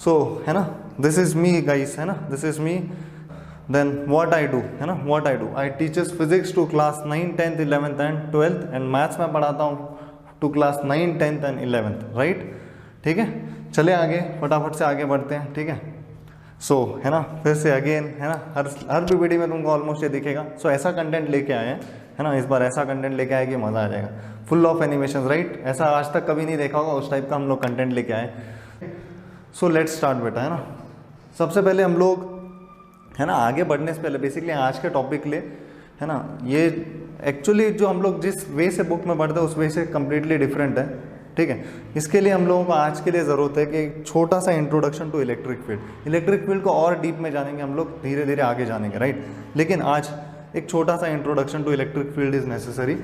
सो है ना, this is me guys, है ना, this is me. Then what I do, है ना, what I do, I teachers physics to class 9, 10th, 11th and 12th and maths में पढ़ाता हूँ to class 9, 10th and 11th, right. ठीक है, चले आगे, फटाफट से आगे बढ़ते हैं। ठीक है, सो है ना, फिर से अगेन है ना, हर पीपीटी में तुमको ऑलमोस्ट ये दिखेगा। सो ऐसा कंटेंट लेके आए हैं, है ना, इस बार ऐसा कंटेंट लेके आए कि मज़ा आ जाएगा, फुल ऑफ एनिमेशन, राइट। ऐसा आज तक कभी नहीं देखा होगा, उस टाइप का हम लोग कंटेंट लेके आए। सो लेट्स स्टार्ट बेटा, है ना। सबसे पहले हम लोग, है ना, आगे बढ़ने से पहले बेसिकली आज के टॉपिक के लिए, है ना, ये एक्चुअली जो हम लोग जिस वे से बुक में पढ़ते हैं उस वे से कम्प्लीटली डिफरेंट है। ठीक है, इसके लिए हम लोगों को आज के लिए ज़रूरत है कि छोटा सा introduction to electric field. Electric field को और डीप में जानेंगे हम लोग, धीरे धीरे आगे जानेंगे, राइट। लेकिन आज एक छोटा सा introduction to electric field is necessary.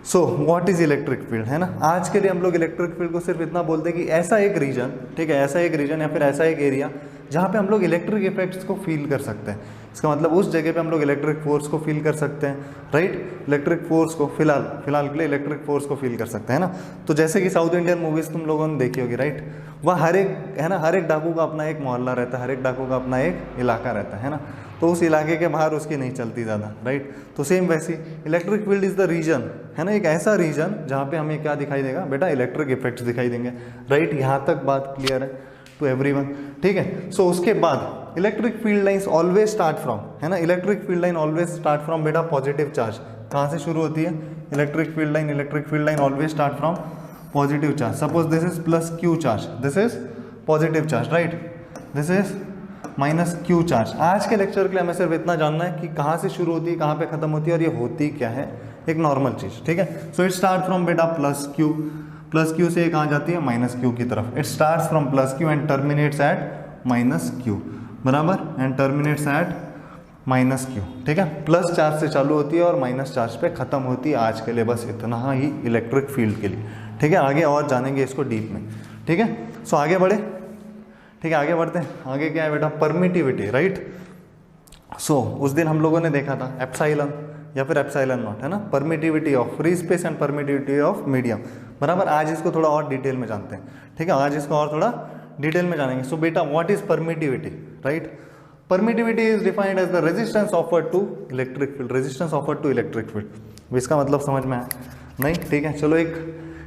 So what is electric field, है ना। आज के लिए हम लोग इलेक्ट्रिक फील्ड को सिर्फ इतना बोलते हैं कि ऐसा एक रीजन, ठीक है, ऐसा एक रीजन या फिर ऐसा एक एरिया जहाँ पे हम लोग इलेक्ट्रिक इफेक्ट्स को फील कर सकते हैं। इसका मतलब उस जगह पे हम लोग इलेक्ट्रिक फोर्स को फील कर सकते हैं, राइट। इलेक्ट्रिक फोर्स को फिलहाल के लिए इलेक्ट्रिक फोर्स को फील कर सकते हैं ना। तो जैसे कि साउथ इंडियन मूवीज़ तुम लोगों ने देखी होगी, राइट। वह हर एक, है ना, हर एक डाकू का अपना एक मोहल्ला रहता है, हर एक डाकू का अपना एक इलाका रहता है ना। तो उस इलाके के बाहर उसकी नहीं चलती ज़्यादा, राइट। तो सेम वैसी electric field is the reason, है ना, एक ऐसा रीजन जहाँ पे हमें क्या दिखाई देगा बेटा, इलेक्ट्रिक इफेक्ट्स दिखाई देंगे, राइट। यहाँ तक बात क्लियर है टू एवरीवन, ठीक है। सो उसके बाद electric field lines always start from, है ना, electric field line always start from बेटा पॉजिटिव चार्ज। कहाँ से शुरू होती है electric field line always start from positive charge. Suppose this is plus Q charge, this is positive charge, right, this is minus Q charge. आज के lecture के लिए हमें सिर्फ इतना जानना है कि कहाँ से शुरू होती है, कहाँ पे खत्म होती है और ये होती क्या है, एक नॉर्मल चीज़, ठीक है। सो इट स्टार्ट फ्रॉम बेटा प्लस क्यू से कहाँ जाती है माइनस क्यू की तरफ। It starts from plus q and terminates at minus q, बराबर, and terminates at minus q, ठीक है। प्लस चार्ज से चालू होती है और माइनस चार्ज पे खत्म होती है। आज के लिए बस इतना ही इलेक्ट्रिक फील्ड के लिए, ठीक है। आगे और जानेंगे इसको डीप में, ठीक है। सो आगे बढ़े, ठीक है, आगे बढ़ते हैं। आगे क्या है बेटा, परमिटिविटी, राइट। सो उस दिन हम लोगों ने देखा था एप्सिलॉन या फिर एप्सिलॉन नॉट, है ना, permittivity of free space and permittivity of medium, बराबर। आज इसको थोड़ा और डिटेल में जानते हैं, ठीक है, आज इसको और थोड़ा डिटेल में जानेंगे। सो बेटा what is permittivity, right. Permittivity is defined as the resistance offered to electric field, resistance offered to electric field. इसका मतलब समझ में आया नहीं, ठीक है। चलो एक,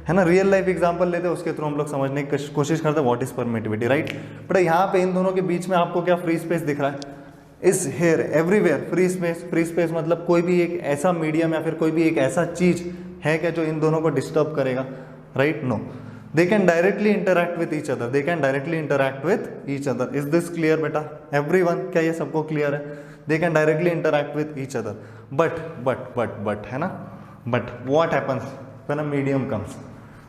है ना, रियल लाइफ एग्जांपल लेते हैं, उसके थ्रू हम लोग समझने की कोशिश करते हैं what is permittivity, right. But यहाँ पे इन दोनों के बीच में आपको क्या फ्री स्पेस दिख रहा है, is here everywhere free space. Free space मतलब कोई भी एक ऐसा मीडियम या फिर कोई भी एक ऐसा चीज है क्या जो इन दोनों को डिस्टर्ब करेगा, right, no. They can directly interact with each other, they can directly interact with each other. Is this clear बेटा एवरीवन, क्या ये सबको क्लियर है? They can directly interact with each other, but है ना, but what happens when a medium comes,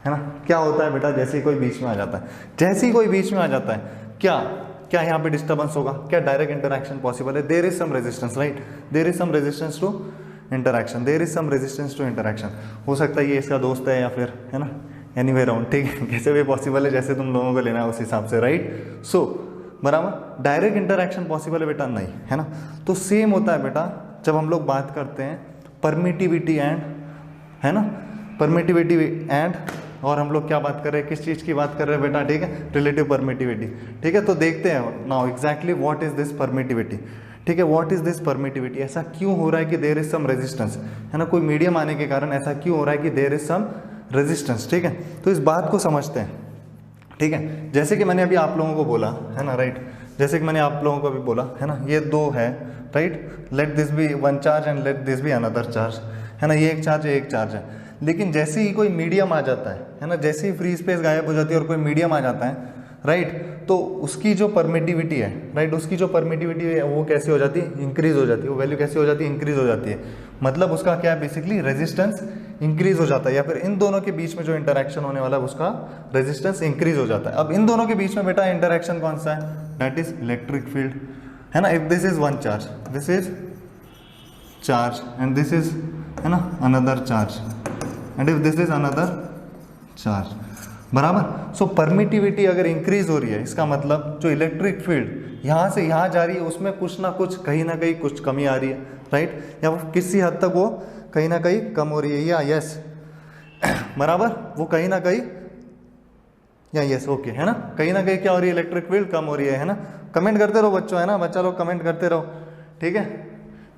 है ना, क्या होता है बेटा, जैसे ही कोई बीच में आ जाता है, जैसे ही कोई बीच में आ जाता है, क्या यहाँ पे डिस्टर्बेंस होगा, क्या डायरेक्ट इंटरैक्शन पॉसिबल है? There is some resistance, right, there is some resistance to interaction, there is some resistance to interaction. हो सकता है ये इसका दोस्त है या फिर, है ना, एनीवे राउंड, ठीक है, कैसे भी पॉसिबल है, जैसे तुम लोगों को लेना है उस हिसाब से, राइट। सो बराबर, डायरेक्ट इंटरैक्शन पॉसिबल है बेटा नहीं, है ना। तो सेम होता है बेटा जब हम लोग बात करते हैं परमिटिविटी एंड, है ना, परमिटिविटी एंड, और हम लोग क्या बात कर रहे हैं, किस चीज़ की बात कर रहे हैं बेटा, ठीक है, रिलेटिव परमिटिविटी, ठीक है। तो देखते हैं now exactly what is this permittivity, ठीक है, व्हाट इज दिस परमिटिविटी। ऐसा क्यों हो रहा है कि देयर इज सम रेजिस्टेंस, है ना, कोई मीडियम आने के कारण ऐसा क्यों हो रहा है कि देयर इज सम रेजिस्टेंस, ठीक है। तो इस बात को समझते हैं, ठीक है। जैसे कि मैंने अभी आप लोगों को बोला, है ना, राइट, जैसे कि मैंने आप लोगों को अभी बोला, है ना, ये दो है, right, let this be one charge and let this be another charge, है ना, ये एक चार्ज है, एक चार्ज है। लेकिन जैसे ही कोई मीडियम आ जाता है ना, जैसे ही फ्री स्पेस गायब हो जाती है और कोई मीडियम आ जाता है, राइट, तो उसकी जो परमिटिविटी है, राइट, उसकी जो परमिटिविटी है वो कैसे हो जाती है, इंक्रीज हो जाती है। वो वैल्यू कैसे हो जाती है, इंक्रीज हो जाती है। मतलब उसका क्या है, बेसिकली रेजिस्टेंस इंक्रीज हो जाता है, या फिर इन दोनों के बीच में जो इंटरैक्शन होने वाला है उसका रेजिस्टेंस इंक्रीज हो जाता है। अब इन दोनों के बीच में बेटा इंटरैक्शन कौन सा है, दैट इज इलेक्ट्रिक फील्ड, है ना। If this is one charge, this is charge and this is, है ना, another charge, and if this is another charge, बराबर। सो परमिटिविटी अगर इंक्रीज हो रही है, इसका मतलब जो इलेक्ट्रिक फील्ड यहाँ से यहाँ जा रही है उसमें कुछ ना कुछ, कहीं ना कहीं कुछ कमी आ रही है, राइट, या वो किसी हद तक वो कहीं ना कहीं कम हो रही है, या यस, बराबर, वो कहीं ना कहीं या यस ओके है ना कहीं क्या हो रही है, इलेक्ट्रिक फील्ड कम हो रही है ना। कमेंट करते रहो बच्चों, है ना, बच्चा लोग कमेंट करते रहो, ठीक है,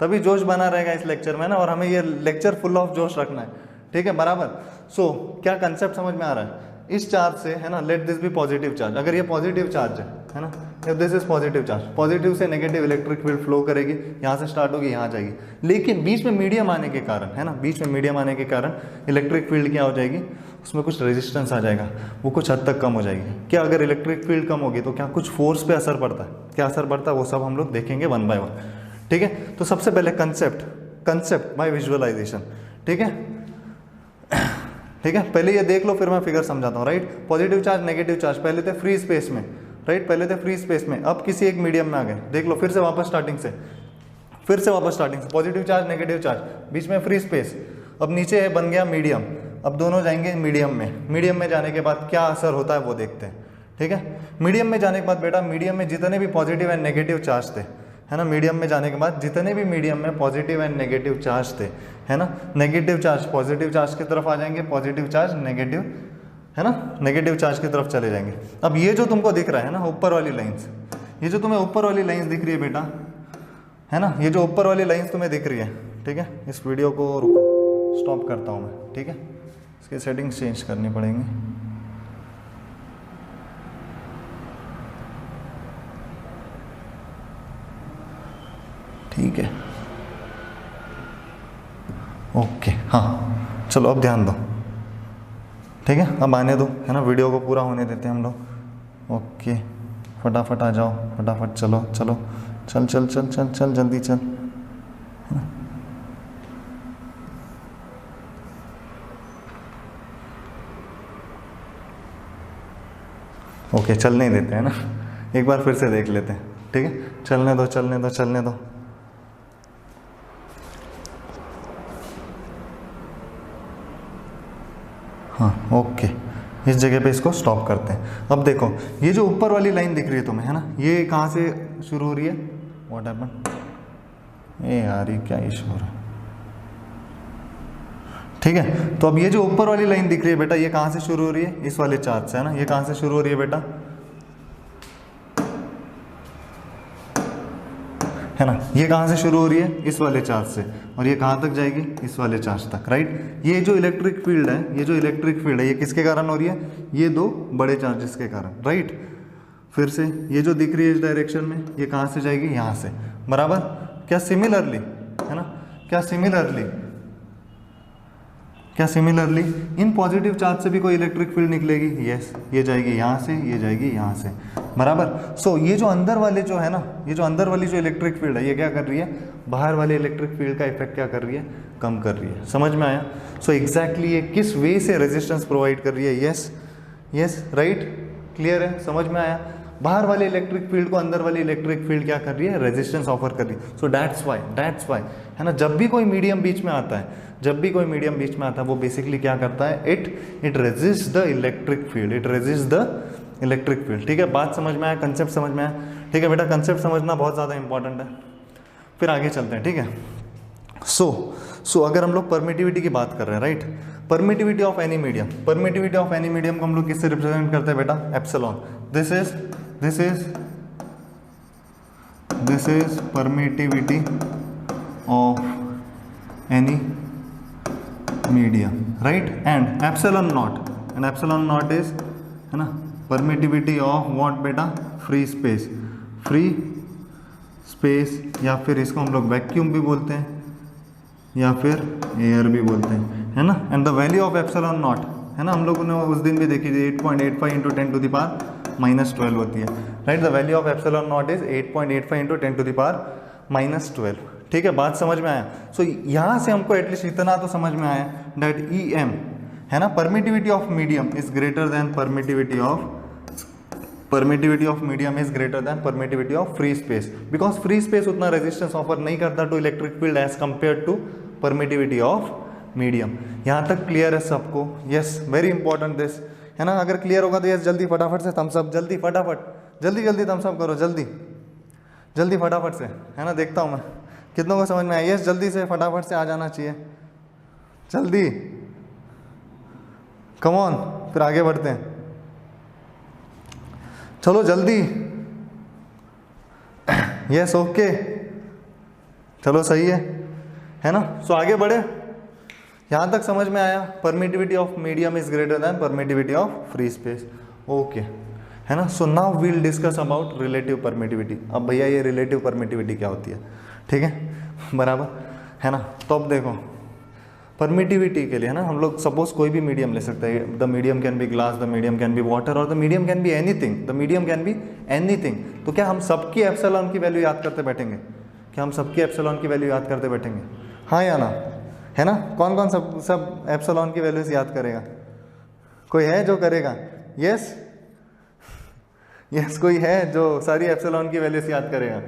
तभी जोश बना रहेगा इस लेक्चर में ना, और हमें ये लेक्चर फुल ऑफ जोश रखना है, ठीक है, बराबर। सो क्या कंसेप्ट समझ में आ रहा है, इस चार्ज से, है ना, let this be positive charge, अगर ये पॉजिटिव चार्ज है ना, if this is positive charge, positive से नेगेटिव इलेक्ट्रिक फील्ड फ्लो करेगी, यहाँ से स्टार्ट होगी, यहाँ जाएगी, लेकिन बीच में मीडियम आने के कारण, है ना, बीच में मीडियम आने के कारण इलेक्ट्रिक फील्ड क्या हो जाएगी, उसमें कुछ रेजिस्टेंस आ जाएगा, वो कुछ हद तक कम हो जाएगी। क्या अगर इलेक्ट्रिक फील्ड कम होगी तो क्या कुछ फोर्स पे असर पड़ता है, क्या असर पड़ता है, वो सब हम लोग देखेंगे वन बाय वन, ठीक है। तो सबसे पहले कंसेप्ट बाय विजुअलाइजेशन, ठीक है, ठीक है, पहले ये देख लो फिर मैं फिगर समझाता हूँ, right. Positive charge negative charge पहले थे फ्री स्पेस में, राइट, पहले थे फ्री स्पेस में, अब किसी एक मीडियम में आ गए, देख लो फिर से वापस स्टार्टिंग से, पॉजिटिव चार्ज नेगेटिव चार्ज, बीच में फ्री स्पेस, अब नीचे है बन गया मीडियम, अब दोनों जाएंगे मीडियम में जाने के बाद क्या असर होता है वो देखते हैं, ठीक है। मीडियम में जाने के बाद बेटा, मीडियम में जितने भी पॉजिटिव एंड नेगेटिव चार्ज थे, है ना, मीडियम में जाने के बाद जितने भी मीडियम में पॉजिटिव एंड नेगेटिव चार्ज थे, है ना, नेगेटिव चार्ज पॉजिटिव चार्ज की तरफ आ जाएंगे, पॉजिटिव चार्ज नेगेटिव, है ना, नेगेटिव चार्ज की तरफ चले जाएंगे। अब ये जो तुमको दिख रहा है ना ऊपर वाली लाइंस, ये जो तुम्हें ऊपर वाली लाइंस दिख रही है बेटा, है ना, ये जो ऊपर वाली लाइंस तुम्हें दिख रही है, ठीक है, इस वीडियो को रुको स्टॉप करता हूँ मैं, ठीक है, इसकी सेटिंग्स चेंज करनी पड़ेंगी। ठीक है, ओके, हाँ चलो अब ध्यान दो, ठीक है, अब आने दो, है ना, वीडियो को पूरा होने देते हैं हम लोग। ओके, फटाफट आ जाओ, फटाफट चलो चलो, चल चल चल चल चल जल्दी चल, ओके, चलने ही देते हैं ना, एक बार फिर से देख लेते हैं, ठीक है, चलने दो चलने दो चलने दो। हाँ ओके, इस जगह पे इसको स्टॉप करते हैं। अब देखो ये जो ऊपर वाली लाइन दिख रही है तुम्हें, है ना, ये कहाँ से शुरू हो रही है, व्हाट हैपन, ए यार ये क्या इशू हो रहा है, ठीक है। तो अब ये जो ऊपर वाली लाइन दिख रही है बेटा, ये कहाँ से शुरू हो रही है, इस वाले चार्ज से, है ना, ये कहाँ से शुरू हो रही है बेटा, है ना, ये कहाँ से शुरू हो रही है, इस वाले चार्ज से, और ये कहाँ तक जाएगी, इस वाले चार्ज तक, राइट। ये जो इलेक्ट्रिक फील्ड है, ये जो इलेक्ट्रिक फील्ड है, ये किसके कारण हो रही है, ये दो बड़े चार्जेस के कारण, राइट। फिर से ये जो दिख रही है इस डायरेक्शन में, ये कहाँ से जाएगी, यहाँ से, बराबर। क्या सिमिलरली, है ना, क्या सिमिलरली इन पॉजिटिव चार्ज से भी कोई इलेक्ट्रिक फील्ड निकलेगी, यस, ये जाएगी यहाँ से, ये जाएगी यहाँ से, बराबर। सो ये जो अंदर वाले जो है ना, ये जो अंदर वाली जो इलेक्ट्रिक फील्ड है, ये क्या कर रही है, बाहर वाले इलेक्ट्रिक फील्ड का इफेक्ट क्या कर रही है, कम कर रही है। समझ में आया। सो एग्जैक्टली ये किस वे से रेजिस्टेंस प्रोवाइड कर रही है, यस यस राइट, क्लियर है, समझ में आया। बाहर वाले इलेक्ट्रिक फील्ड को अंदर वाली इलेक्ट्रिक फील्ड क्या कर रही है, रेजिस्टेंस ऑफर कर रही है। सो दैट्स वाई, है ना, जब भी कोई मीडियम बीच में आता है, वो बेसिकली क्या करता है, it resist the electric field, ठीक है। बात समझ में आया, कंसेप्ट समझ में आया, ठीक है बेटा, कंसेप्ट समझना बहुत ज़्यादा इंपॉर्टेंट है। फिर आगे चलते हैं, ठीक है। सो अगर हम लोग परमिटिविटी की बात कर रहे हैं, right, permittivity of any medium को हम लोग किससे रिप्रेजेंट करते हैं बेटा, epsilon. This is permittivity of any medium, right, and epsilon not is, है ना, परमिटिविटी ऑफ व्हाट बेटा, फ्री स्पेस, या फिर इसको हम लोग वैक्यूम भी बोलते हैं, या फिर एयर भी बोलते हैं, है ना। And the value of epsilon naught, है ना, हम लोगों ने उस दिन भी देखी थी, 8.85 इंटू 10⁻⁻12 होती है, right. The value of epsilon not is 8.85 into 10⁻⁻12, ठीक है। बात समझ में आया। सो यहाँ से हमको एटलीस्ट इतना तो समझ में आया दैट EM, है ना, permittivity of medium is greater than permittivity of free space, because free space उतना रेजिस्टेंस ऑफर नहीं करता to electric field as compare to permittivity of medium. यहाँ तक क्लियर है सबको, यस, वेरी इंपॉर्टेंट दिस, है ना। अगर क्लियर होगा तो यस जल्दी फटाफट से थम्स अप, जल्दी थम्स अप करो, जल्दी फटाफट से, है ना, देखता हूँ मैं कितनों को समझ में आया। यस जल्दी से फटाफट से आ जाना चाहिए, जल्दी, कम ऑन, फिर आगे बढ़ते हैं। चलो जल्दी, यस ओके, चलो सही है ना। सो आगे बढ़े, यहाँ तक समझ में आया, permittivity of medium is greater than permittivity of free space, okay है ना। So now we'll discuss about relative permittivity. अब भैया ये रिलेटिव परमिटिविटी क्या होती है, ठीक है, बराबर है ना। तो अब देखो परमिटिविटी के लिए है ना, हम लोग सपोज कोई भी मीडियम ले सकते हैं, the medium can be glass, the medium can be water, और the medium can be anything, the medium can be anything. तो क्या हम सबकी एप्सिलॉन की वैल्यू याद करते बैठेंगे? क्या हम सबकी एप्सिलॉन की वैल्यू याद करते बैठेंगे? हाँ या ना, है ना। कौन कौन सब एप्सिलॉन की वैल्यूज याद करेगा? कोई है जो करेगा? यस यस, कोई है जो सारी एप्सिलॉन की वैल्यूज याद करेगा?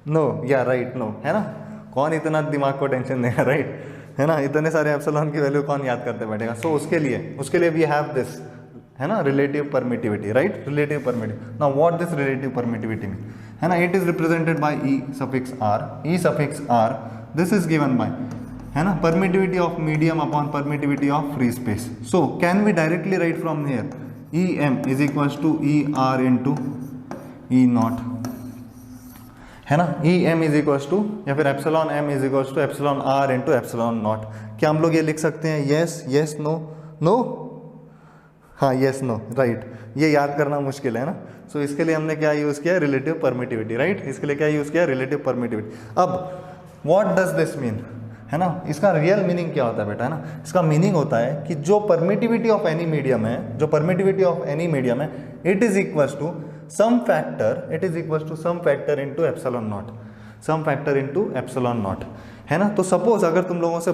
नो या राइट, नो, है ना। कौन इतना दिमाग को टेंशन देगा, राइट, है ना। इतने सारे एप्सिलॉन की वैल्यू कौन याद करते बैठेगा। सो उसके लिए वी हैव दिस, है ना, relative permittivity, right, relative permittivity. Now what this relative permittivity mean, है ना, it is represented by E suffix R, this is given by, है ना, permittivity of medium upon permittivity of free space. So can we directly write from here E M is equals to E R into E naught, है ना। E M is equals to, या फिर epsilon M is equals to epsilon R into epsilon naught. क्या हम लोग ये लिख सकते हैं? यस यस, नो नो, हाँ यस नो, राइट। ये याद करना मुश्किल है ना। सो इसके लिए हमने क्या यूज़ किया? Relative permittivity, right. इसके लिए क्या यूज़ किया? Relative permittivity. अब व्हाट डज दिस मीन, है ना, इसका रियल मीनिंग क्या होता है बेटा, है ना। इसका मीनिंग होता है कि जो परमिटिविटी ऑफ एनी मीडियम है, जो परमिटिविटी ऑफ एनी मीडियम है, it is equals to some factor into epsilon naught, some factor into epsilon naught, है ना। तो सपोज अगर तुम लोगों से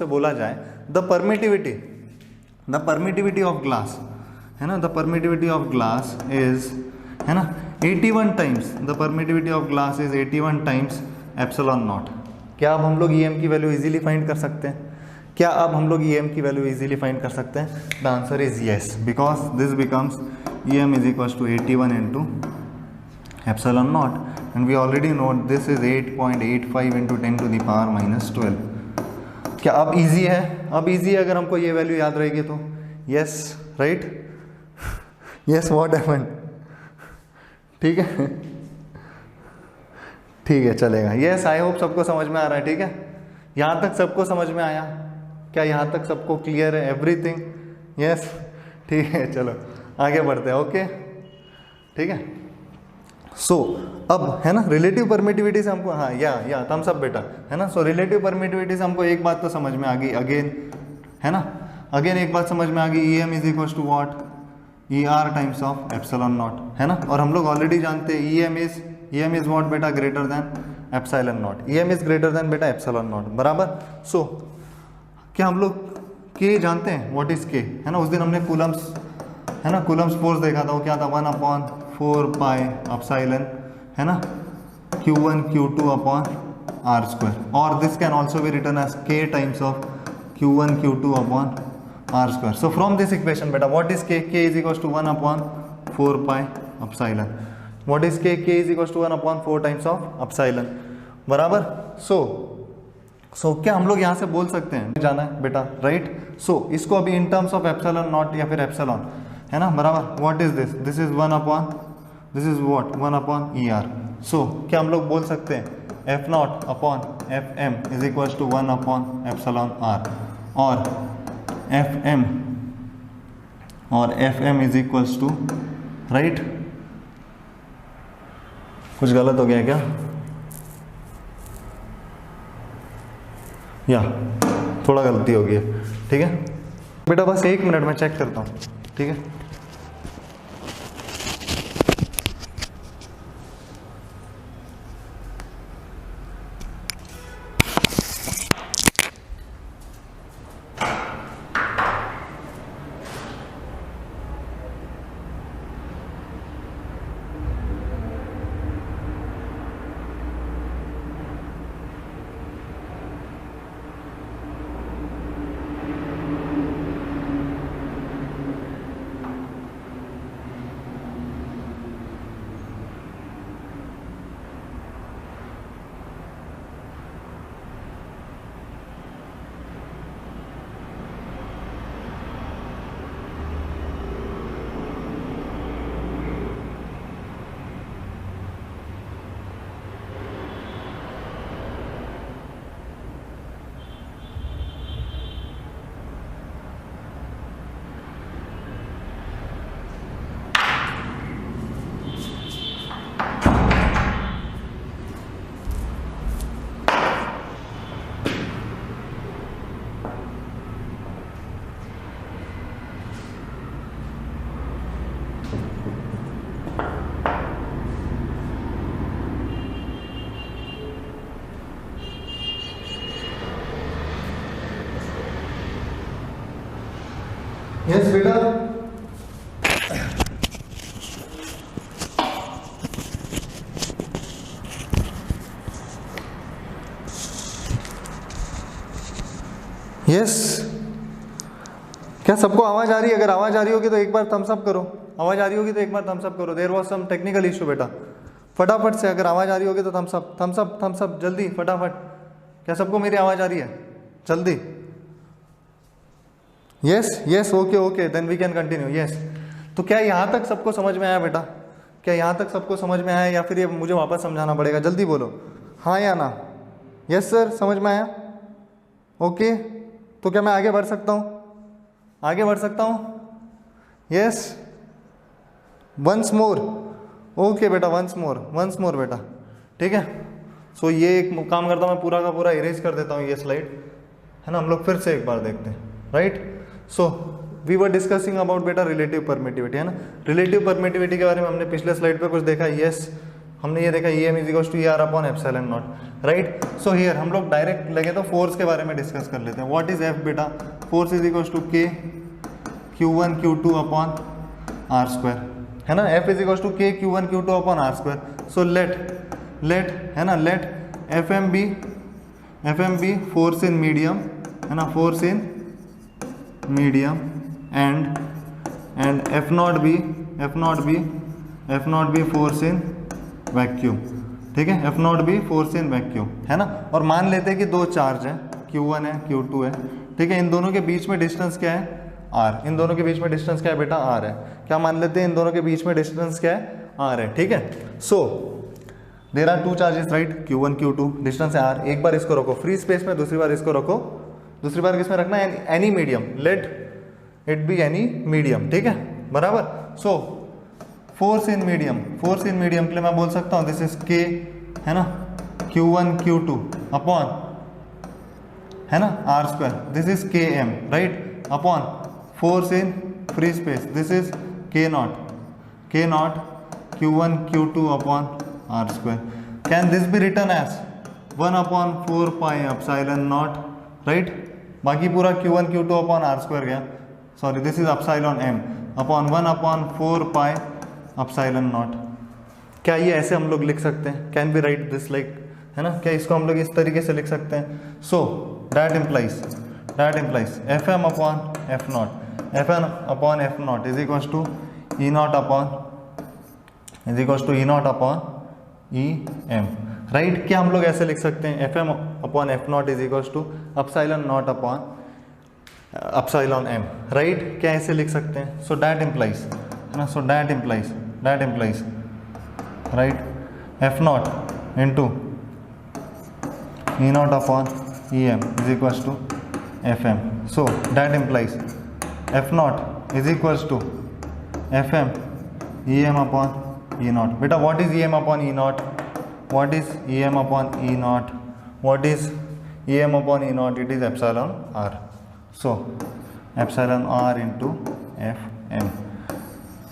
बोला जाए द परमिटिविटी ऑफ ग्लास, है ना, the permittivity of glass is, है ना, 81 times, the permittivity of glass is 81 times epsilon naught. क्या अब हम लोग ई एम की वैल्यू इजीली फाइंड कर सकते हैं? क्या अब हम लोग ई एम की वैल्यू इजीली फाइंड कर सकते हैं? The answer is yes, because this becomes E M is equals to 81 into epsilon naught, and we already know this is 8.85 into 10 to the power minus 12। क्या अब easy है? अब easy है अगर हमको ये वैल्यू याद रहेगी तो। Yes right, yes what happened, ठीक है, ठीक है, चलेगा। यस, आई होप सबको समझ में आ रहा है, ठीक है। यहाँ तक सबको समझ में आया? क्या यहाँ तक सबको क्लियर है एवरीथिंग? यस, ठीक है, चलो आगे बढ़ते हैं, ओके, ठीक है। सो अब है ना, रिलेटिव परमिटिविटी से हमको, हाँ या थम्स अप बेटा, है ना। सो रिलेटिव परमिटिविटी से हमको एक बात तो समझ में आ गई, अगेन, है ना, अगेन एक बात समझ में आ गई, E M is equal to what, E R times of epsilon naught, है ना। और हम लोग ऑलरेडी जानते हैं ई एम इज वॉट बेटा, greater than epsilon naught, E M is greater than बेटा एप्सिलॉन नॉट, बराबर। सो क्या हम लोग के जानते हैं? व्हाट इज के, है ना। उस दिन हमने कूलम्स, है ना, कूलम्स फोर्स देखा था, वो क्या था? 1/4 पाई एप्सिलॉन, है ना, Q1 Q2 upon R square, और this can also be written as K times of Q1 Q2 upon R square. So from this equation बेटा, what is K? K is equal to 1/4 pi epsilon. What is K? K is equal to 1/4 times of epsilon, बराबर। सो क्या हम लोग यहाँ से बोल सकते हैं, जाना है बेटा, राइट। सो इसको अभी in terms of epsilon naught या फिर एप्सिलॉन, है ना, बराबर। What is this? This is 1/ER। सो क्या हम लोग बोल सकते हैं F naught upon F M is equal to 1/एप्सिलॉन R, और F M is equals to, right, कुछ गलत हो गया क्या? या थोड़ा गलती हो गई है, ठीक है बेटा, बस 1 मिनट में चेक करता हूँ, ठीक है। यस बेटा, यस। क्या सबको आवाज आ रही है? अगर आवाज आ रही होगी तो एक बार थम्स अप करो। आवाज आ रही होगी तो एक बार थम्स अप करो। There was some technical issue बेटा, फटाफट से अगर आवाज आ रही होगी तो thumbs up, thumbs up, thumbs up, जल्दी फटाफट। क्या सबको मेरी आवाज आ रही है? जल्दी। Yes yes, okay okay, then we can continue. Yes, तो क्या यहाँ तक सबको समझ में आया बेटा? क्या यहाँ तक सबको समझ में आया या फिर ये मुझे वापस समझाना पड़ेगा? जल्दी बोलो हाँ या ना। यस सर, समझ में आया? ओके, तो क्या मैं आगे बढ़ सकता हूँ? आगे बढ़ सकता हूँ? Yes, once more. ओके बेटा, वंस मोर बेटा, ठीक है। सो ये एक काम करता हूँ मैं, पूरा का पूरा इरेज कर देता हूँ ये स्लाइड, है ना। हम लोग फिर से एक बार देखते हैं, right. So we were discussing about बेटा रिलेटिव परमिटिविटी, है ना। रिलेटिव परमिटिविटी के बारे में हमने पिछले स्लाइड पे कुछ देखा। यस, हमने ये देखा EM is equals to ER upon epsilon naught, right. So here हम लोग डायरेक्ट लगे तो फोर्स के बारे में डिस्कस कर लेते हैं। व्हाट इज F बेटा? Force is equals to K Q1 Q2 upon R square, है ना। F is equals to K Q1 Q2 upon R square. So let है ना, let FM be force in medium, है ना, force in medium, and F not be force in vacuum, ठीक है। F not be force in vacuum, है ना। और मान लेते हैं कि दो चार्ज है, Q1 है Q2 है, ठीक है। इन दोनों के बीच में डिस्टेंस क्या है? R। इन दोनों के बीच में डिस्टेंस क्या है बेटा? R है। क्या मान लेते हैं इन दोनों के बीच में डिस्टेंस क्या है? R है, ठीक है। So there are two charges, right, Q1 Q2, distance है R। एक बार इसको रखो फ्री स्पेस में, दूसरी बार इसको रखो, दूसरी बार किसमें रखना है? Any medium, let it be any medium, ठीक है, बराबर। सो फोर्स इन मीडियम के लिए मैं बोल सकता हूँ दिस इज K, है ना, Q1 Q2 अपॉन, है ना, R square, this is Km, right, upon force in free space, this is K naught Q1 Q2 upon R square. Can this be written as 1 upon 4 pi epsilon naught, right. बाकी पूरा Q1 Q2 upon R square गया, sorry this is epsilon m upon 1 upon 4 pi epsilon naught. क्या ये ऐसे हम लोग लिख सकते हैं? Can be write this like, है ना। क्या इसको हम लोग इस तरीके से लिख सकते हैं? So that implies Fm upon F not is equals to E not upon EM, right. क्या हम लोग ऐसे लिख सकते हैं? Fm upon F not is equals to epsilon not upon epsilon m, right. क्या ऐसे लिख सकते हैं? सो दैट इम्प्लाइज, है ना, so that implies right F naught into E not upon EM is equals to Fm। So that implies F not is equals to Fm EM upon E naught. बेटा what is EM upon E naught? What is EM upon E naught? What is EM upon E naught? It is epsilon R. So epsilon R into Fm,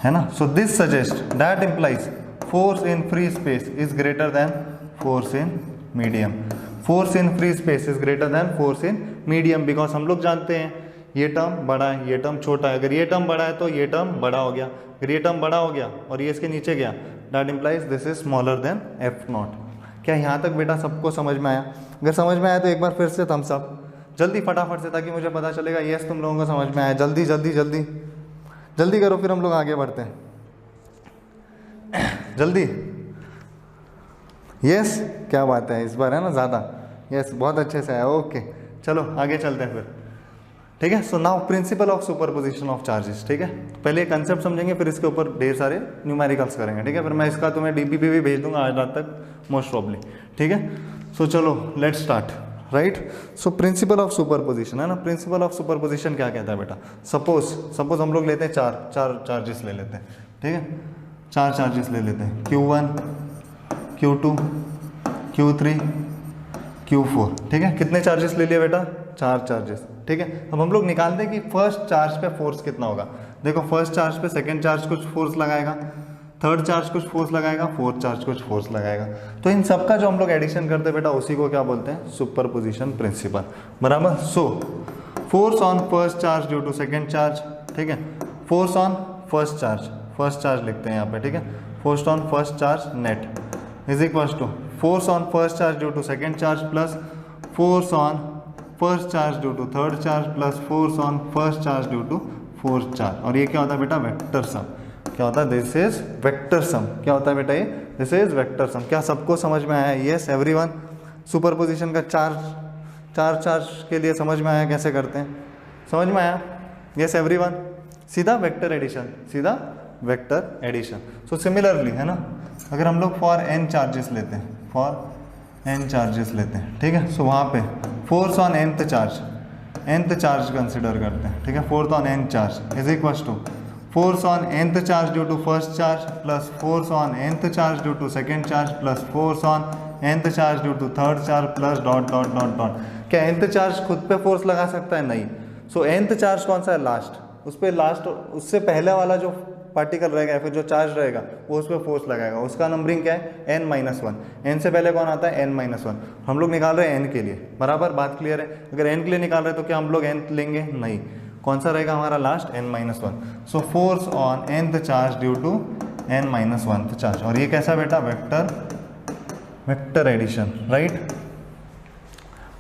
है ना। So this suggests that implies force in free space is greater than force in medium. Force in free space is greater than force in medium because हम लोग जानते हैं ये term बड़ा है, ये टर्म छोटा है। अगर ये टर्म बड़ा है तो ये टर्म बड़ा हो गया, अगर ये टर्म बड़ा हो गया और ये इसके नीचे गया, that implies this is smaller than F not. क्या यहाँ तक बेटा सबको समझ में आया? अगर समझ में आया तो एक बार फिर से थम्स अप, जल्दी फटाफट से, ताकि मुझे पता चलेगा यस तुम लोगों को समझ में आया। जल्दी जल्दी जल्दी जल्दी करो, फिर हम लोग आगे बढ़ते हैं। जल्दी, यस, क्या बात है, इस बार है ना ज़्यादा, यस, बहुत अच्छे से आया। ओके, चलो आगे चलते हैं फिर, ठीक है। So now principle of superposition of charges, ठीक है। पहले कंसेप्ट समझेंगे, फिर इसके ऊपर ढेर सारे न्यूमेरिकल्स करेंगे, ठीक है। फिर मैं इसका तुम्हें DPP भी भेज दूंगा आज रात तक मोस्ट प्रॉब्ली, ठीक है। सो चलो let's start, right. So principle of superposition, है ना। प्रिंसिपल ऑफ सुपरपोजिशन क्या कहता है बेटा? सपोज हम लोग लेते हैं चार चार्जेस ले लेते हैं, ठीक है। 4 चार्जेस ले लेते हैं, Q1 Q2 Q3 Q4, ठीक है। कितने चार्जेस ले लिए बेटा? 4 चार्जेस, ठीक है। अब हम लोग निकालते हैं कि फर्स्ट चार्ज पे फोर्स कितना होगा। देखो फर्स्ट चार्ज पे सेकंड चार्ज कुछ फोर्स लगाएगा, थर्ड चार्ज कुछ फोर्स लगाएगा, फोर्थ चार्ज कुछ फोर्स लगाएगा। तो इन सब का जो हम लोग एडिशन करते हैं बेटा, उसी को क्या बोलते हैं? सुपरपोजिशन प्रिंसिपल, बराबर। So force on first charge due to second charge ठीक है, फोर्स ऑन फर्स्ट चार्ज लिखते हैं यहाँ पे, ठीक है, force on first charge net is equal to force on first charge due to second charge plus force on first charge due to third charge plus force on first charge due to fourth charge. और ये क्या होता है बेटा, vector sum. क्या होता है, this is vector sum. क्या होता है बेटा ये, दिस इज वेक्टर सम। क्या सबको समझ में आया? Yes everyone. सुपरपोजिशन का चार्ज के लिए समझ में आया कैसे करते हैं? समझ में आया? Yes everyone. सीधा वेक्टर एडिशन, सीधा वेक्टर एडिशन। सो सिमिलरली है ना, अगर हम लोग फॉर n चार्जेस लेते हैं, फॉर n चार्जेस लेते हैं, ठीक है, सो वहाँ पे force on nth charge consider करते हैं, ठीक है, force on n charge is equal to force on nth charge due to first charge plus force on nth charge due to second charge plus force on nth charge due to third charge plus dot dot dot dot. क्या nth charge खुद पे force लगा सकता है? नहीं। सो nth charge कौन सा है? लास्ट। उस पर लास्ट, उससे पहले वाला जो पार्टिकल रहेगा या फिर जो चार्ज रहेगा वो उस पर फोर्स लगाएगा। उसका नंबरिंग क्या है? n-1। n से पहले कौन आता है? n-1। हम लोग निकाल रहे हैं n के लिए, बराबर, बात क्लियर है? अगर n के लिए निकाल रहे हैं तो क्या हम लोग n लेंगे? नहीं। कौन सा रहेगा हमारा last? n-1। So force on nth charge due to n-1 charge. और ये कैसा बेटा? Vector addition, right.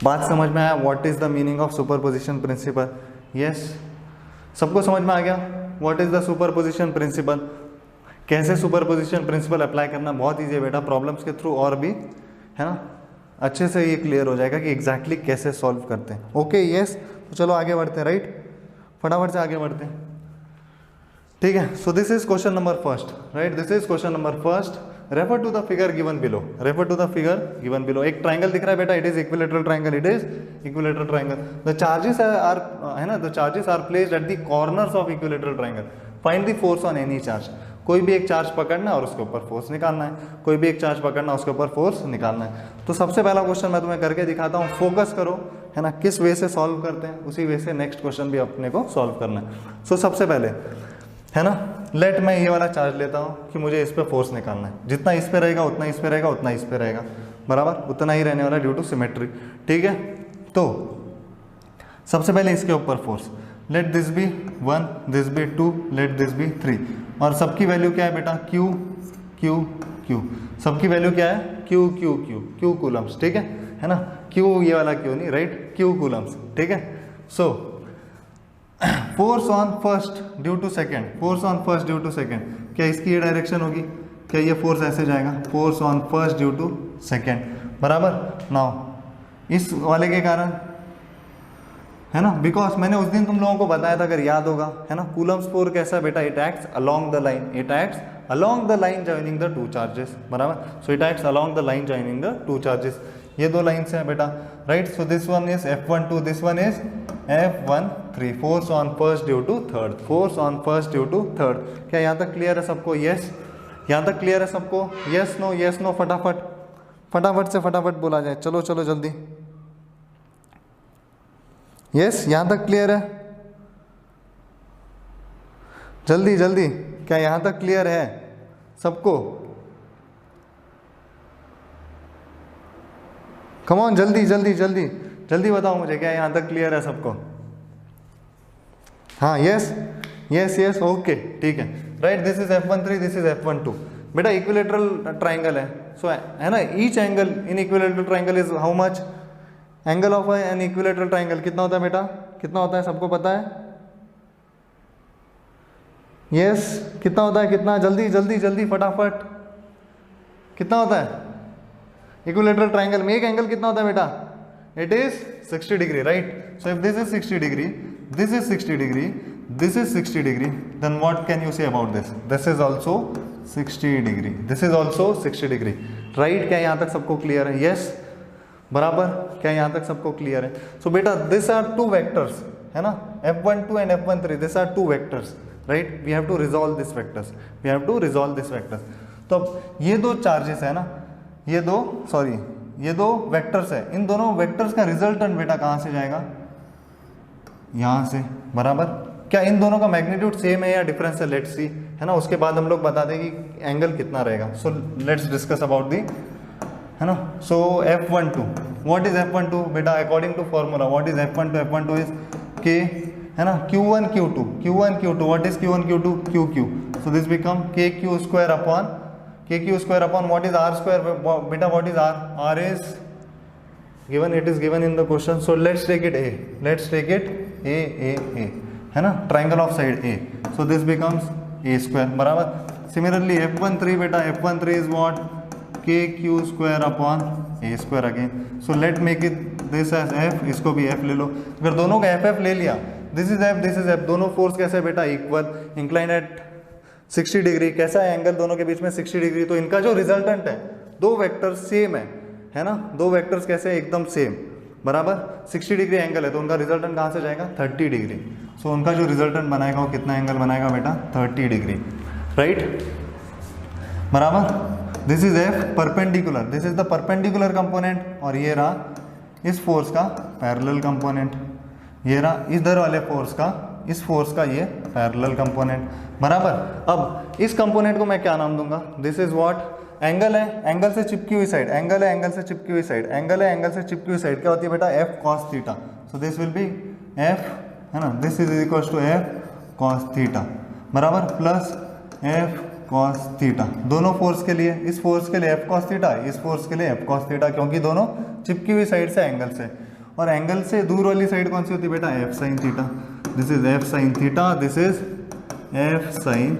बात समझ में आया? What is the meaning of superposition principle? Yes, सबको समझ में आ गया? What is the superposition principle? कैसे सुपरपोजिशन प्रिंसिपल अप्लाई करना? बहुत ईजी है बेटा, प्रॉब्लम्स के थ्रू और भी है ना अच्छे से ये क्लियर हो जाएगा कि एग्जैक्टली कैसे सॉल्व करते हैं। Okay, yes. तो चलो आगे बढ़ते हैं, राइट, फटाफट से आगे बढ़ते हैं, ठीक है। So this is question number first, right, this is question number first. Refer to the figure given below, refer to the figure given below. एक ट्राइंगल दिख रहा है बेटा, it is equilateral triangle, it is equilateral triangle. The charges are, है ना, the charges are placed at the corners of equilateral triangle. Find the force on any charge. कोई भी एक चार्ज पकड़ना और उसके ऊपर फोर्स निकालना है, कोई भी एक चार्ज पकड़ना उसके ऊपर फोर्स निकालना है। तो सबसे पहला क्वेश्चन मैं तुम्हें करके दिखाता हूँ, फोकस करो, है ना, किस वे से सॉल्व करते हैं उसी वे से नेक्स्ट क्वेश्चन भी अपने को सॉल्व करना है। सो सबसे पहले, है ना, लेट मैं ये वाला चार्ज लेता हूँ कि मुझे इस पे फोर्स निकालना है। जितना इस पे रहेगा उतना इस पे रहेगा, उतना इस पे रहेगा, बराबर, उतना ही रहने वाला ड्यू टू सिमेट्री, ठीक है। तो सबसे पहले इसके ऊपर force, let this be 1, this be 2, let this be 3। और सबकी वैल्यू क्या है बेटा? Q Q Q। सबकी वैल्यू क्या है? Q Q Q Q coulombs, ठीक है ना, Q ये वाला Q नहीं, राइट, Q कूलम्स, ठीक है। So force on first due to second, force on first due to second, क्या इसकी ये डायरेक्शन होगी? क्या ये फोर्स ऐसे जाएगा? Force on first due to second, बराबर। नाउ इस वाले के कारण, है ना, बिकॉज मैंने उस दिन तुम लोगों को बताया था, अगर याद होगा, है ना, कूलम्स फोर्स कैसा बेटा? It acts along the line, it acts along the line joining the two charges, बराबर। So it acts along the line joining the two charges. ये दो लाइन्स हैं बेटा, right. So this one is F12, this one is F13। Force on first due to third, force on first due to third. क्या यहाँ तक clear है सबको? Yes, यहाँ तक क्लियर है सबको? यस नो, यस नो, फटाफट फटाफट से फटाफट बोला जाए, चलो चलो जल्दी। यस, यहाँ तक क्लियर है? जल्दी जल्दी, क्या यहाँ तक क्लियर है सबको? कम ऑन, जल्दी जल्दी जल्दी जल्दी बताओ मुझे, क्या यहाँ तक क्लियर है सबको? हाँ, यस यस यस, ओके, ठीक है, right. This is F13, this is F12। बेटा इक्विलेटरल ट्राइंगल है, सो है ना, each angle in equilateral triangle is how much? Angle of an equilateral triangle कितना होता है बेटा? कितना होता है, सबको पता है? यस, कितना होता है? कितना? जल्दी जल्दी जल्दी फटाफट, कितना होता है इक्विलेटरल ट्राइंगल में? एक एंगल कितना होता है बेटा? It is 60 degree, right. So if this is 60 degree, this is 60 degree, this is 60 degree, then what can you say about this? This is also 60 degree, this is also 60 degree, right. क्या यहाँ तक सबको clear है? Yes, बराबर। क्या यहाँ तक सबको क्लियर है? सो बेटा दिस आर टू वेक्टर्स, है ना, F12 and F13, this are two vectors, right. We have to resolve this vectors, we have to resolve this vectors. तो अब ये दो चार्जेस है ना, ये दो वेक्टर्स है, इन दोनों वेक्टर्स का रिजल्टेंट बेटा कहाँ से जाएगा? यहाँ से, बराबर। क्या इन दोनों का मैग्नीट्यूड सेम है या डिफरेंस है? लेट्स सी, है ना, उसके बाद हम लोग बता दें कि एंगल कितना रहेगा। So let's discuss about the, है ना। So F12, what is F12 बेटा? According to formula, what is F12? F12 is K है ना, Q1 Q2 what is Q1 Q2 QQ, so this become KQ square upon what is R square, बेटा what is R is given, it is given in the question, so let's take it A, है ना, triangle of side A, so this becomes A square बराबर। Similarly F13 बेटा F13 is what KQ square upon A square again, so let make it this as F, इसको भी F ले लो, अगर दोनों का FF ले लिया, दिस इज F, दोनों फोर्स कैसे बेटा इक्वल, इंक्लाइन एट 60 डिग्री, कैसा है एंगल दोनों के बीच में 60 डिग्री, तो इनका जो रिजल्टेंट है, दो वेक्टर्स सेम है ना, दो वेक्टर्स कैसे एकदम सेम बराबर, 60 डिग्री एंगल है, तो उनका रिजल्टेंट कहाँ से जाएगा 30 डिग्री, सो उनका जो रिजल्टेंट बनाएगा वो कितना एंगल बनाएगा बेटा 30 डिग्री, राइट बराबर। This is F perpendicular, this is the perpendicular component, और ये रहा इस फोर्स का पैरेलल कंपोनेंट, ये रहा इधर वाले फोर्स का, इस फोर्स का ये पैरेलल कंपोनेंट बराबर। अब इस कंपोनेंट को मैं क्या नाम दूंगा, दिस इज व्हाट एंगल है, एंगल से चिपकी हुई साइड, एंगल है एंगल से चिपकी हुई साइड, एंगल है एंगल से चिपकी हुई साइड क्या होती है बेटा F cos theta, so this will be F, है ना, this is equal to F cos theta बराबर, प्लस F cos थीटा, दोनों फोर्स के लिए, इस फोर्स के लिए F cos थीटा, इस फोर्स के लिए F cos थीटा, क्योंकि दोनों चिपकी हुई साइड से एंगल से, और एंगल से दूर वाली साइड कौन सी होती है बेटा F sin theta, this is F sin theta, this is F sin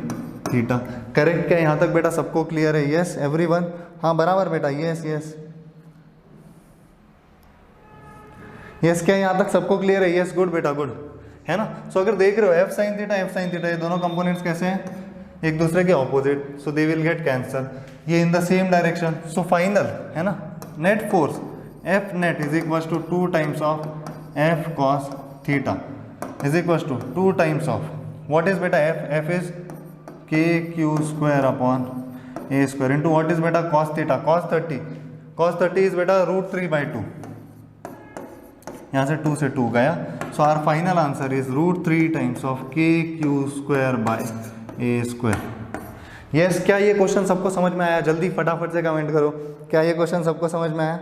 theta, correct क्या यहाँ तक बेटा सबको क्लियर है, यस एवरीवन, हाँ बराबर बेटा, यस यस यस, क्या यहाँ तक सबको क्लियर है, यस गुड बेटा गुड, है ना। सो अगर देख रहे हो F sin थीटा ये दोनों कंपोनेंट्स कैसे हैं एक दूसरे के opposite, so they will get cancel, ये in the same direction, so final है ना net force F net is equal to 2 times of F cos theta is equal to 2 times of what is बेटा F is KQ square upon A square into what is बेटा cos theta, cos 30 is बेटा √3/2, यहाँ से 2 से 2 गया, so our final answer is √3 times of KQ square by A square. Yes, क्या ये question सबको समझ में आया, जल्दी फटाफट से कमेंट करो, क्या ये क्वेश्चन सबको समझ में आया,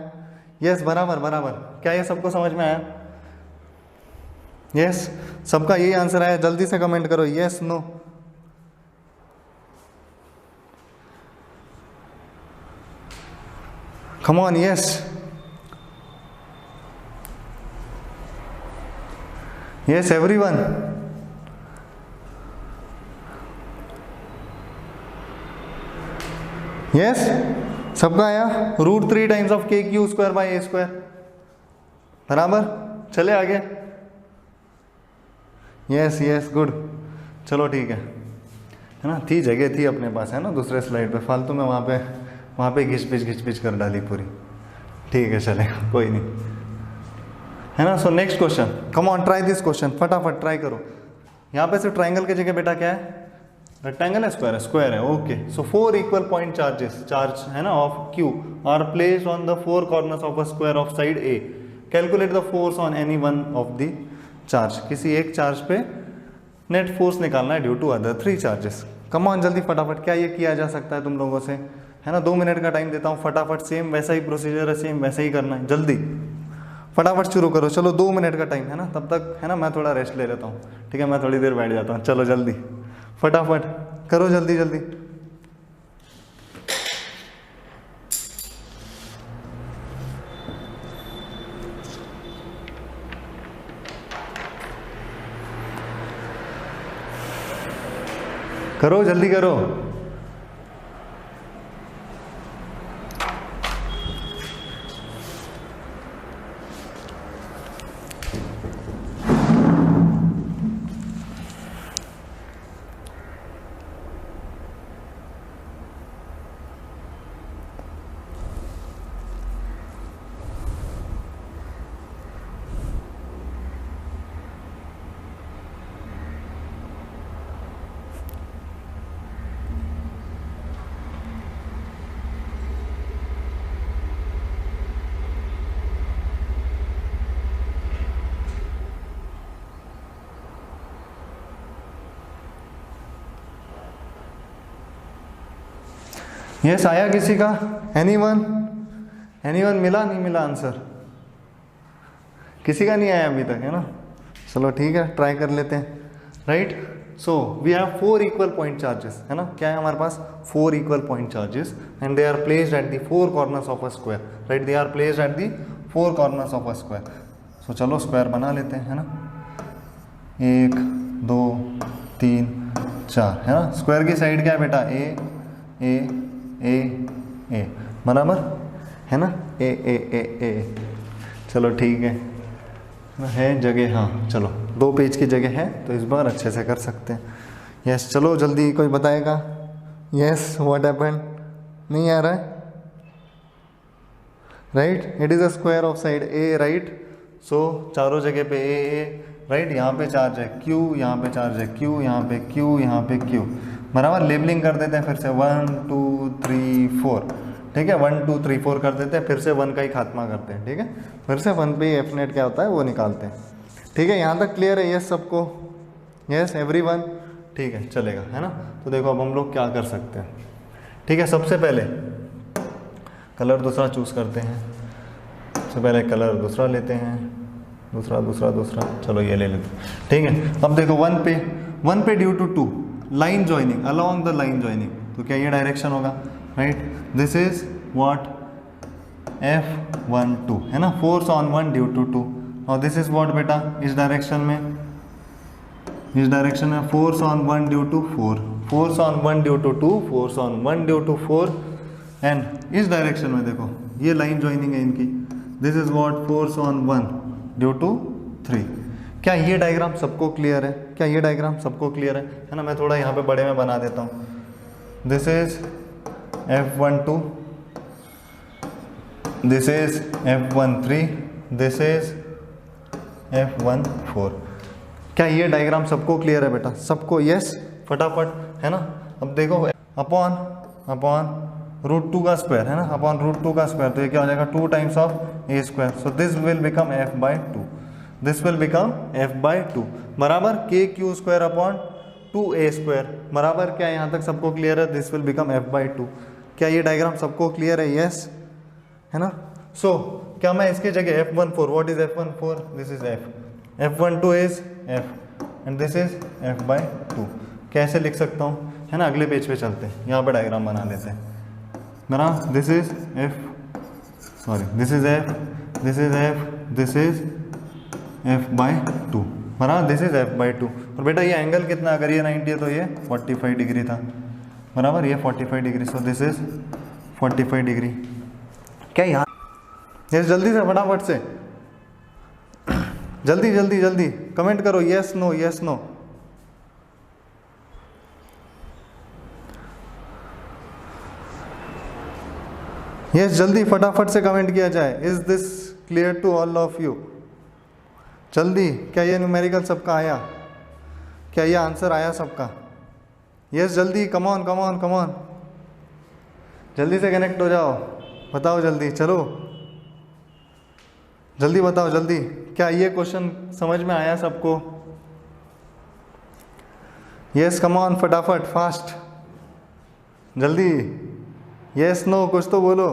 यस बराबर बराबर, क्या ये सबको समझ में आया, यस सबका यही आंसर आया, जल्दी से कमेंट करो, yes no, come on, yes yes everyone, yes सबका आया, √3 times of KQ square by A square बराबर, चले आगे, यस यस गुड, चलो ठीक है ना, थी जगह थी अपने पास है ना दूसरे स्लाइड पे, फालतू में वहाँ पे घिच पिच कर डाली पूरी, ठीक है चलेगा कोई नहीं, है ना। So next question, come on try this question, फटाफट ट्राई करो, यहाँ पे सिर्फ ट्राइंगल की जगह बेटा क्या है रेक्टेंगल है, स्क्वायर है, okay, so 4 equal point charge है ना of Q are placed on the 4 corners of a square of side A, calculate the force on any one of the charge, किसी एक चार्ज पे नेट फोर्स निकालना है due to other 3 charges, come on जल्दी फटाफट, क्या ये किया जा सकता है तुम लोगों से, है ना, 2 मिनट का टाइम देता हूँ, फटाफट सेम वैसा ही प्रोसीजर है, सेम वैसे ही करना है, जल्दी फटाफट शुरू करो, चलो 2 मिनट का टाइम है ना, तब तक है ना मैं थोड़ा रेस्ट ले लेता हूँ, ठीक है, मैं थोड़ी देर बैठ जाता हूँ, चलो जल्दी फटाफट करो, जल्दी जल्दी, करो जल्दी करो, यस आया किसी का, एनीवन मिला नहीं मिला आंसर, किसी का नहीं आया अभी तक है ना, चलो ठीक है, ट्राई कर लेते हैं, right. So we have 4 equal point charges, है ना, क्या है हमारे पास 4 equal point charges and they are placed at the 4 corners of a square, right, they are placed at the 4 corners of a square. So चलो square बना लेते हैं, है ना, 1 2 3 4, है ना। स्क्वायर की साइड क्या है बेटा, ए ए ए ए, बराबर है ना, ए ए ए ए। चलो ठीक है जगह, हाँ चलो 2 पेज की जगह है तो इस बार अच्छे से कर सकते हैं। यस चलो जल्दी कोई बताएगा। यस व्हाट हैपेंड, नहीं आ रहा है, right, it is a square of side A, right. So चारों जगह पे ए राइट, यहाँ पे चार्ज है क्यू, यहाँ पे चार्ज है क्यू, यहाँ पे क्यू, यहाँ पे क्यू, बराबर। लेबलिंग कर देते हैं फिर से 1 2 3 4, ठीक है, 1 2 3 4 कर देते हैं, फिर से 1 का ही खात्मा करते हैं, ठीक है, फिर से 1 पे ही एफ नेट क्या होता है वो निकालते हैं, ठीक है। यहाँ तक क्लियर है यस सबको, यस एवरीवन, ठीक है चलेगा, है ना। तो देखो अब हम लोग क्या कर सकते हैं, ठीक है। सबसे पहले कलर दूसरा चूज़ करते हैं, सबसे पहले कलर दूसरा लेते हैं, दूसरा दूसरा दूसरा, चलो ये ले लेते हैं, ठीक है। अब देखो 1 पे due to 2 line joining, along the line joining, तो क्या ये डायरेक्शन होगा, right, this is what F12, है ना, फोर्स ऑन 1 ड्यू टू 2, और दिस इज व्हाट बेटा, इस डायरेक्शन में force on 1 due to 4, force on 1 due to 2, force on 1 due to 4, and इस डायरेक्शन में देखो ये लाइन ज्वाइनिंग है इनकी, this is what force on 1 due to 3। क्या ये डायग्राम सबको क्लियर है, क्या ये डायग्राम सबको क्लियर है ना। मैं थोड़ा यहाँ पे बड़े में बना देता हूँ, this is F12, this is F13, this is F14। क्या ये डायग्राम सबको क्लियर है बेटा, सबको, यस फटाफट, है ना। अब देखो अपॉन रूट 2 का स्क्वायर, है ना, अपॉन रूट 2 का स्क्वायर, तो ये क्या हो जाएगा 2 times of A square, so this will become F/2, this will become F/2, बराबर के Q square upon 2a square, बराबर। क्या यहाँ तक सबको क्लियर है, दिस विल बिकम F/2। क्या ये डायग्राम सबको क्लियर है, यस, है ना। सो क्या मैं इसके जगह F14, what is F14, this is F, F12 is F and this is F/2, कैसे लिख सकता हूँ, है ना। अगले पेज पे चलते हैं, यहाँ पे डायग्राम बना लेते हैं, मेरा this is F, sorry this is F, this is F, this is F/2, बराबर, दिस इज F/2। और बेटा ये एंगल कितना, अगर ये 90 है तो ये 45 डिग्री था, बराबर, ये 45 degree, so this is 45 degree. क्या यहाँ, ये जल्दी से फटाफट से, जल्दी जल्दी जल्दी कमेंट करो, yes no yes no. Yes जल्दी फटाफट से कमेंट किया जाए, is this clear to all of you, जल्दी। क्या ये न्यूमेरिकल सबका आया, क्या ये आंसर आया सबका, यस जल्दी, come on come on come on, जल्दी से कनेक्ट हो जाओ, बताओ जल्दी, चलो जल्दी बताओ जल्दी। क्या ये क्वेश्चन समझ में आया सबको, यस कम ऑन फटाफट फास्ट, जल्दी, यस नो कुछ तो बोलो।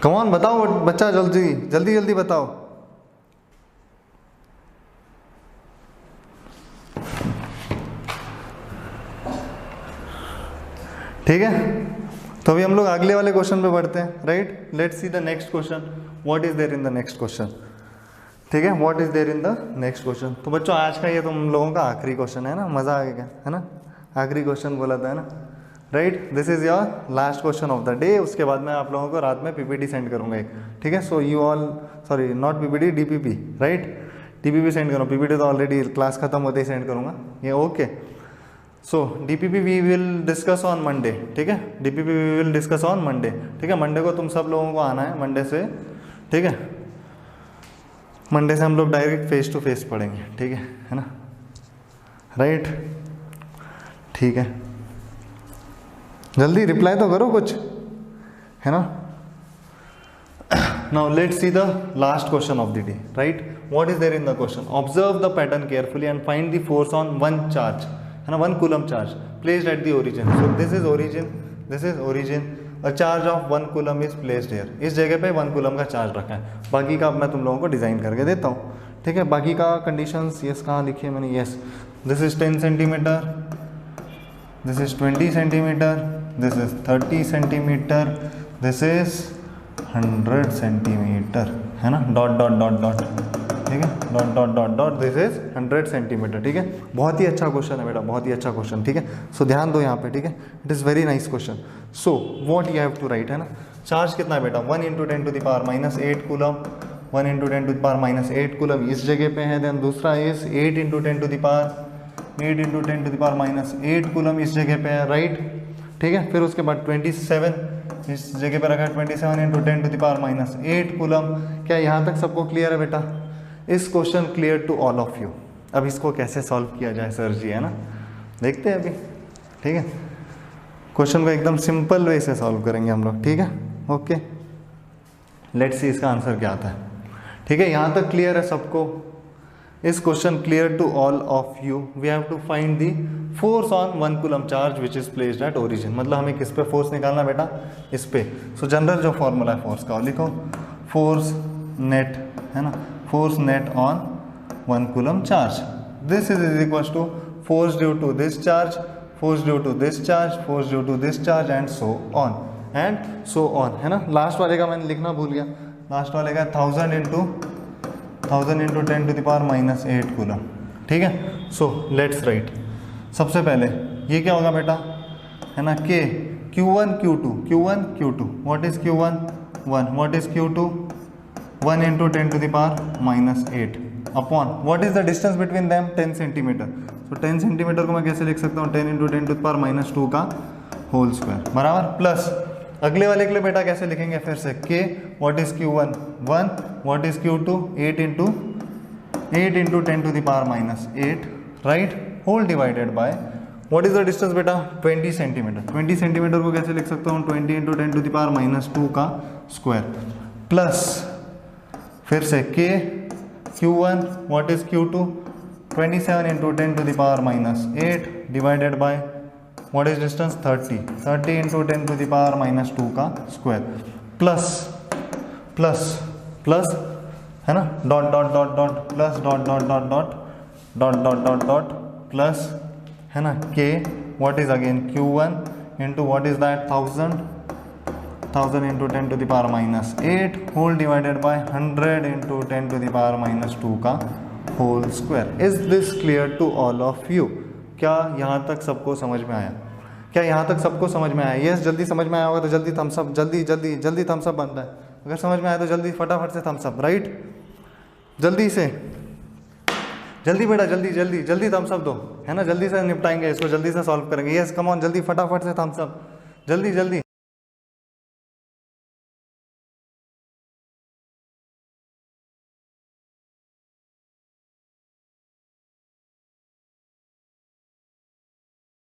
कम ऑन बताओ बच्चा, जल्दी जल्दी जल्दी बताओ। ठीक है, तो अभी हम लोग अगले वाले क्वेश्चन पे बढ़ते हैं, right. Let's see the next question, what is there in the next question, ठीक है, what is there in the next question. तो बच्चों आज का ये तुम लोगों का आखिरी क्वेश्चन है ना, मजा आ गया है ना, आखिरी क्वेश्चन बोला था, है ना, right. This is your last question of the day, उसके बाद मैं आप लोगों को रात में पीपीटी सेंड करूंगा एक, ठीक है। So you all, sorry not PPT, DPP, right, DPP send करो, पीपीटी तो ऑलरेडी क्लास खत्म होते ही सेंड करूंगा ये, okay. So DPP we will discuss on Monday, ठीक है, DPP we will discuss on Monday, ठीक है। मंडे को तुम सब लोगों को आना है, मंडे से, ठीक है, मंडे से हम लोग डायरेक्ट फेस टू फेस पढ़ेंगे, ठीक है ना, राइट, ठीक है। जल्दी रिप्लाई तो करो कुछ, है ना। Now let's see the last question of the day, right. What is there in the question, observe the pattern carefully and find the force on 1 charge, है ना, 1 coulomb charge placed at the origin. So this is origin, this is origin, a charge of 1 coulomb is placed here, इस जगह पे 1 coulomb का charge रखा है। बाकी का अब मैं तुम लोगों को डिज़ाइन करके देता हूँ, ठीक है। बाकी का कंडीशंस यस कहाँ लिखी है मैंने, yes this is 10 centimetre, this is 20 centimetre, this is 30 centimetre, this is 100 centimetre, है ना, डॉट डॉट डॉट डॉट, ठीक है, dot dot dot dot, this is 100 centimetre, ठीक है। बहुत ही अच्छा क्वेश्चन है बेटा, बहुत ही अच्छा क्वेश्चन, ठीक है। सो ध्यान दो यहाँ पे, ठीक है, it is very nice question. So what you have to write, है ना, चार्ज कितना है बेटा, 1 × 10⁻⁻8 कूलम, 1 × 10⁻�8 कूलम इस जगह पे है। देन दूसरा इज 8 × 10⁻8 कूलम इस जगह पे है, राइट, ठीक है। फिर उसके बाद 27 इस जगह पे रखा है, 27 × 10⁻8 कूलम। क्या यहाँ तक सबको क्लियर है बेटा? इस question clear to all of you. अब इसको कैसे सॉल्व किया जाए सर जी, है ना, देखते हैं अभी, ठीक है। क्वेश्चन को एकदम सिंपल वे से सॉल्व करेंगे हम लोग, ठीक है, ओके। लेट्स सी इसका आंसर क्या आता है, ठीक है। यहाँ तक क्लियर है सबको? इस question clear to all of you. We have to find the force on 1 coulomb charge which is placed at origin. मतलब हमें किस पे फोर्स निकालना बेटा? इस पे। सो जनरल जो फॉर्मूला है फोर्स का लिखो, फोर्स नेट, है ना, force net on 1 coulomb charge, this is equals to force due to this charge, force due to this charge, force due to this charge and so on, है ना। Last वाले का मैंने लिखना भूल गया, लास्ट वाले का 1000 × 10⁻8 कूलम, ठीक है। So let's write. सबसे पहले ये क्या होगा बेटा, है ना, के Q1 Q2, Q1 Q2, what is Q1 1, what is Q2 1 × 10⁻8 upon what is the distance between them 10 centimetre. तो 10 सेंटीमीटर को मैं कैसे लिख सकता हूँ, 10 × 10⁻2 का होल स्क्वायर बराबर, प्लस अगले वाले के लिए बेटा कैसे लिखेंगे फिर से, के what is Q1 1, what is Q2 8 × 10⁻8, right, whole divided by what is the distance बेटा 20 सेंटीमीटर। 20 सेंटीमीटर को कैसे लिख सकता हूँ, 20 × 10⁻2 का स्क्वायर, प्लस फिर से के Q1 what is Q2 27 × 10⁻8 divided by what is distance 30 × 10⁻2 का स्क्वायर, प्लस है ना, dot dot dot dot, plus dot dot dot dot, dot dot dot dot, plus, है ना, के what is again Q1 into what is that 1000 × 10⁻8 whole divided by 100 × 10⁻2 का whole square. Is this clear to all of you? क्या यहाँ तक सबको समझ में आया? क्या यहाँ तक सबको समझ में आया? यस, जल्दी समझ में आया होगा तो जल्दी थम्स अप, जल्दी थम्स अप बनता है। अगर समझ में आया तो जल्दी फटाफट से थम्स अप, राइट, जल्दी से, जल्दी बेटा, जल्दी थम्स अप दो, है ना, जल्दी से निपटाएंगे इसको, जल्दी से सॉल्व करेंगे। यस कम ऑन, जल्दी फटाफट से थम्स अप, जल्दी।